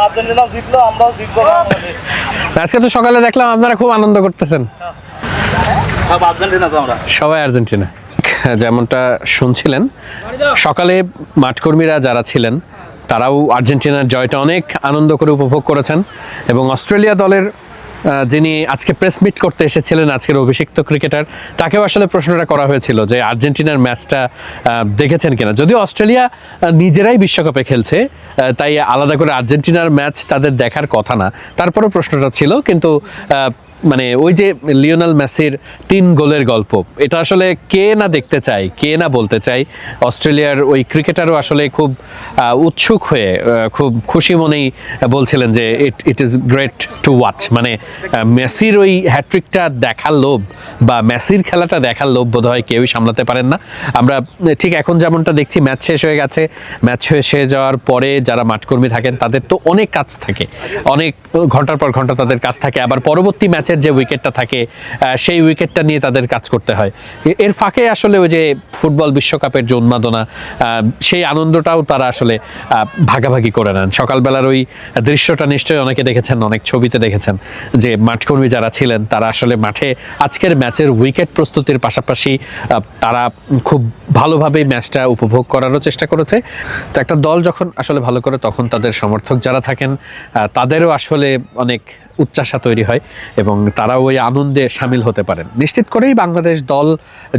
আর্জেন্টিনাও জিতলো, আমরাও জিতবো। আজকে তো সকালে দেখলাম আপনারা খুব আনন্দ করতেছেন। আর্জেন্টিনা তো আমরা সবাই আর্জেন্টিনা। যেমনটা শুনছিলেন, সকালে মাঠকর্মীরা যারা ছিলেন তারাও আর্জেন্টিনার জয়টা অনেক আনন্দ করে উপভোগ করেছেন এবং অস্ট্রেলিয়া দলের যিনি আজকে প্রেস মিট করতে এসেছিলেন, আজকের অভিষিক্ত ক্রিকেটার, তাকেও আসলে প্রশ্নটা করা হয়েছিল যে আর্জেন্টিনার ম্যাচটা দেখেছেন কিনা। যদিও অস্ট্রেলিয়া নিজেরাই বিশ্বকাপে খেলছে, তাই আলাদা করে আর্জেন্টিনার ম্যাচ তাদের দেখার কথা না, তারপরেও প্রশ্নটা ছিল। কিন্তু মানে ওই যে লিওনেল মেসির 3 গোলের গল্প, এটা আসলে কে না দেখতে চায়, কে না বলতে চায়। অস্ট্রেলিয়ার ওই ক্রিকেটারও আসলে খুব উৎসুক হয়ে খুব খুশি মনেই বলছিলেন যে it is great to watch. মানে মেসির ওই হ্যাট্রিকটা দেখার লোভ বা মেসির খেলাটা দেখার লোভ বোধহয় কেউই সামলাতে পারেন না। আমরা ঠিক এখন যেমনটা দেখছি, ম্যাচ শেষ হয়ে গেছে, ম্যাচ শেষ হয়ে যাওয়ার পরে যারা মাঠকর্মী থাকেন তাদের তো অনেক কাজ থাকে, অনেক ঘন্টার পর ঘন্টা তাদের কাজ থাকে। আবার পরবর্তী ম্যাচের যে উইকেটটা থাকে সেই উইকেটটা নিয়ে তাদের কাজ করতে হয়। এর ফাঁকে আসলে ওই যে ফুটবল বিশ্বকাপের যে উন্মাদনা, সেই আনন্দটাও তারা আসলে ভাগাভাগি করে নেন। সকালবেলার ওই দৃশ্যটা নিশ্চয়ই অনেকে দেখেছেন, অনেক ছবিতে দেখেছেন যে মাঠকর্মী যারা ছিলেন তারা আসলে মাঠে আজকের ম্যাচের উইকেট প্রস্তুতির পাশাপাশি তারা খুব ভালোভাবেই ম্যাচটা উপভোগ করারও চেষ্টা করেছে। তো একটা দল যখন আসলে ভালো করে, তখন তাদের সমর্থক যারা থাকেন তাদেরও আসলে অনেক উচ্চাসা তৈরি হয় এবং তারাও ওই আনন্দে সামিল হতে পারেন। নিশ্চিত করেই বাংলাদেশ দল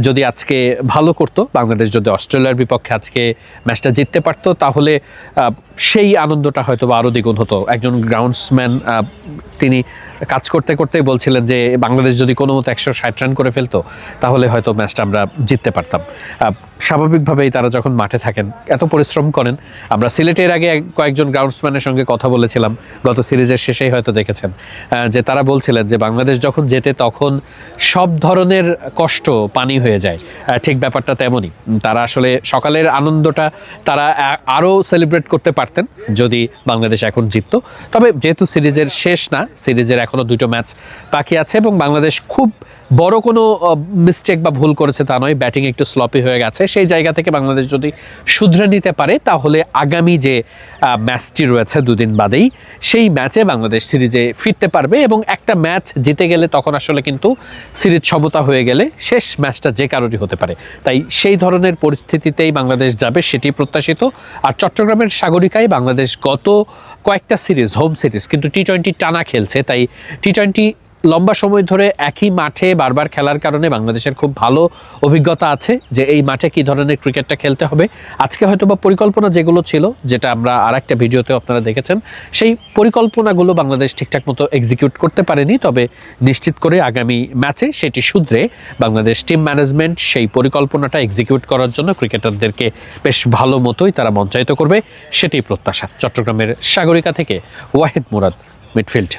যদি আজকে ভালো করতো, বাংলাদেশ যদি অস্ট্রেলিয়ার বিপক্ষে আজকে ম্যাচটা জিততে পারতো, তাহলে সেই আনন্দটা হয়তো বা আরও দ্বিগুণ হতো। একজন গ্রাউন্ডসম্যান তিনি কাজ করতে করতেই বলছিলেন যে বাংলাদেশ যদি কোনো মতো 160 রান করে ফেলতো তাহলে হয়তো ম্যাচটা আমরা জিততে পারতাম। স্বাভাবিকভাবেই তারা যখন মাঠে থাকেন, এত পরিশ্রম করেন। আমরা সিলেটের আগে কয়েকজন গ্রাউন্ডসম্যানের সঙ্গে কথা বলেছিলাম, গত সিরিজের শেষেই হয়তো দেখেছেন, যে তারা বলছিলেন যে বাংলাদেশ যখন জেতে তখন সব ধরনের কষ্ট পানি হয়ে যায়। ঠিক ব্যাপারটা তেমনই। তারা আসলে সকালের আনন্দটা তারা আরও সেলিব্রেট করতে পারতেন যদি বাংলাদেশ এখন জিততো। তবে যেহেতু সিরিজের শেষ না, সিরিজের এখনও 2টো ম্যাচ বাকি আছে এবং বাংলাদেশ খুব বড় কোনো মিস্টেক বা ভুল করেছে তা নয়, ব্যাটিং একটু স্লপি হয়ে গেছে। সেই জায়গা থেকে বাংলাদেশ যদি শুধরে নিতে পারে তাহলে আগামী যে ম্যাচটি রয়েছে 2 দিন বাদেই, সেই ম্যাচে বাংলাদেশ সিরিজে ফিরতে পারবে এবং একটা ম্যাচ জিতে গেলে তখন আসলে কিন্তু সিরিজ সমতা হয়ে গেলে শেষ ম্যাচটা যে কারোরই হতে পারে। তাই সেই ধরনের পরিস্থিতিতেই বাংলাদেশ যাবে, সেটি প্রত্যাশিত। আর চট্টগ্রামের সাগরিকায় বাংলাদেশ গত কয়েকটা সিরিজ, হোম সিরিজ কিন্তু টি-20 টানা খেলছে। তাই টি-20 লম্বা সময় ধরে একই মাঠে বারবার খেলার কারণে বাংলাদেশের খুব ভালো অভিজ্ঞতা আছে যে এই মাঠে কী ধরনের ক্রিকেটটা খেলতে হবে। আজকে হয়তো বা পরিকল্পনা যেগুলো ছিল, যেটা আমরা আরেকটা ভিডিওতে আপনারা দেখেছেন, সেই পরিকল্পনাগুলো বাংলাদেশ ঠিকঠাক মতো এক্সিকিউট করতে পারেনি। তবে নিশ্চিত করে আগামী ম্যাচে সেটি শুধরে বাংলাদেশ টিম ম্যানেজমেন্ট সেই পরিকল্পনাটা এক্সিকিউট করার জন্য ক্রিকেটারদেরকে বেশ ভালো মতোই তারা মঞ্চায়িত করবে, সেটি প্রত্যাশা। চট্টগ্রামের সাগরিকা থেকে ওয়াহিদ মুরাদ, মিডফিল্ড।